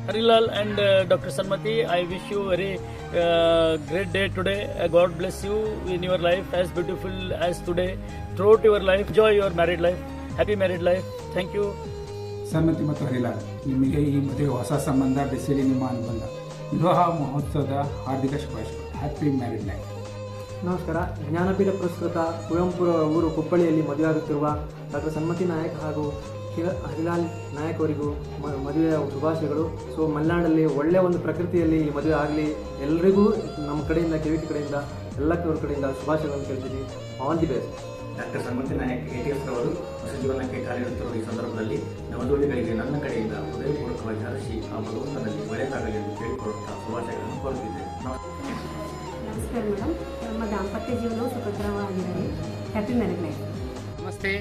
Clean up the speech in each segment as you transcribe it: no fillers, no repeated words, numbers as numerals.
Harilal and Dr. Sanmati, I wish you very great day today. God bless you in your life as beautiful as today. Throughout your life, enjoy your married life. Happy married life. Thank you. ಸನ್ಮತಿ ಮತ್ತು ಹರಿಲಾಲ್, ನಿಮಗೆ ಈ ಮದುವೆ ಹೊಸ ಸಂಬಂಧ ಬೆಸೆಲಿ ನಿಮ್ಮ ಅನುಬಂಧ. ವಿವಾಹ ಮಹೋತ್ಸವದ ಹಾರ್ದಿಕ ಶುಭಾಶಯಗಳು. Happy married life. ನಮಸ್ಕಾರ. ಜ್ಞಾನಪೀಠ ಪುರಸ್ಕೃತ ಕುವೆಂಪುರ ಊರು ಹುಬ್ಬಳ್ಳಿಯಲ್ಲಿ ಮದುವೆಯಾಗುತ್ತಿರುವ ಡಾಕ್ಟರ್ ಸನ್ಮತಿ ನಾಯಕ್ ಹಾಗೂ ಹರಿಲಾಲ್ ನಾಯಕ್ ಅವರಿಗೂ ಮದುವೆಯ ಶುಭಾಶಯಗಳು. ಸೊ ಮಲೆನಾಡಲ್ಲಿ ಒಳ್ಳೆಯ ಒಂದು ಪ್ರಕೃತಿಯಲ್ಲಿ ಈ ಮದುವೆ ಆಗಲಿ. ಎಲ್ಲರಿಗೂ ನಮ್ಮ ಕಡೆಯಿಂದ ಕೆವಿಕೆ ಕಡೆಯಿಂದ ಎಲ್ಲರ ಕಡೆಯಿಂದ ಶುಭಾಶಯಗಳನ್ನು ಕೇಳ್ತೀನಿ. All the best. Doctor Sanmati Nayak ATS ರವರು ಹೊಸ ಜೀವನಕ್ಕೆ ಕಾರ್ಯನಿರತರು. ಈ ಸಂದರ್ಭದಲ್ಲಿ ನವಜೋಡಿಗಳಿಗೆ ನನ್ನ ಕಡೆಯಿಂದ ಹೃದಯಪೂರ್ವಕವಾಗಿ ಹರಸಿ ಆ ಭಗವಂತನಲ್ಲಿ ಒಳ್ಳೆಯದಾಗಲಿ ಎಂದು ಕೇಳಿಕೊಳ್ಳುತ್ತಾ ಶುಭಾಶಯಗಳನ್ನು ಕೋರುತ್ತಿದ್ದೇನೆ. ನಮಸ್ಕಾರ ಮೇಡಮ್. ನಮ್ಮ ದಾಂಪತ್ಯ ಜೀವನವು ಸುಖಕರವಾಗಿರಲಿ. Happy married life. ನಮಸ್ತೆ.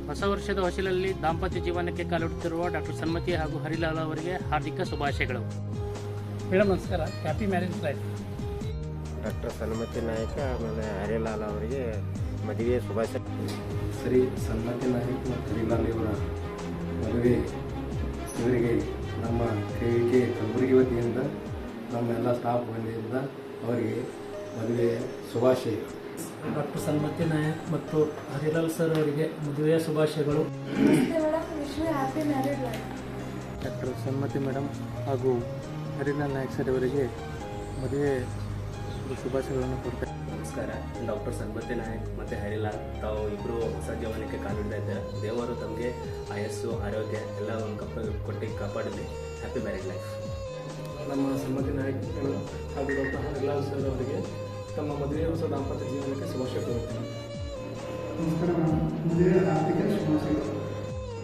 ಹೊಸ ವರ್ಷದ ಹೊಸಿಲಲ್ಲಿ ದಾಂಪತ್ಯ ಜೀವನಕ್ಕೆ ಕಾಲಿಡುತ್ತಿರುವ ಡಾಕ್ಟರ್ ಸನ್ಮತಿ ಹಾಗೂ ಹರಿಲಾಲ್ ಅವರಿಗೆ ಹಾರ್ದಿಕ ಶುಭಾಶಯಗಳು. ಮೇಡಮ್ ನಮಸ್ಕಾರ. Happy marriage life. ಡಾಕ್ಟರ್ ಸನ್ಮತಿ ನಾಯಕ ಆಮೇಲೆ ಹರಿಲಾಲ್ ಅವರಿಗೆ ಮದುವೆ ಶುಭಾಶಯ. ಶ್ರೀ ಸನ್ಮತಿ ನಾಯಕ್ ಮತ್ತು ಹರಿಲಾಲ್ ಇವರ ಮದುವೆ ಇವರಿಗೆ ನಮ್ಮ KVK ಕಲಬುರಗಿ ವತಿಯಿಂದ ನಮ್ಮೆಲ್ಲ ಸ್ಟಾಫ್ ವತಿಯಿಂದ ಅವರಿಗೆ ಮದುವೆಯ ಶುಭಾಶಯಗಳು. ಡಾಕ್ಟರ್ ಸನ್ಮತಿ ನಾಯಕ್ ಮತ್ತು ಹರಿಲಾಲ್ ಸರ್ ಅವರಿಗೆ ಮದುವೆಯ ಶುಭಾಶಯಗಳು. ಡಾಕ್ಟರ್ ಸನ್ಮತಿ ಮೇಡಮ್ ಹಾಗೂ ಹರಿಲಾಲ್ ನಾಯಕ್ ಸರ್ ಅವರಿಗೆ ಮದುವೆ ಶುಭಾಶಯಗಳನ್ನು ಕೊಡ್ತಾರೆ. ನಮಸ್ಕಾರ. ಡಾಕ್ಟರ್ ಸನ್ಮತಿ ನಾಯಕ್ ಮತ್ತು ಹರಿಲಾಲ್ ತಾವು ಇಬ್ಬರು ಹೊಸ ಜೀವನಕ್ಕೆ ಕಾಲಿಡ್ತಾ ಇದ್ದಾರೆ. ದೇವರು ತಮಗೆ ಆಯಸ್ಸು ಆರೋಗ್ಯ ಎಲ್ಲ ಕೊಟ್ಟು ಕಾಪಾಡಲಿ. Happy married life. ನಮ್ಮ ಸನ್ಮತಿ ನಾಯಕರು ಹಾಗೂ ಡಾಕ್ಟರ್ ಹರಿಲಾಲ್ ಸರ್ ಅವರಿಗೆ ತಮ್ಮ ಮದುವೆ ಹೊಸ ದಾಂಪತ್ಯ ಜೀವನಕ್ಕೆ ಶುಭಾಶಯ ಕೋರುತ್ತೇನೆ. ನಮಸ್ಕಾರ. ಮದುವೆ ಹಾರ್ದಿಕ ಶುಭಾಶಯಗಳು.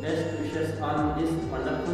Best wishes on this wonderful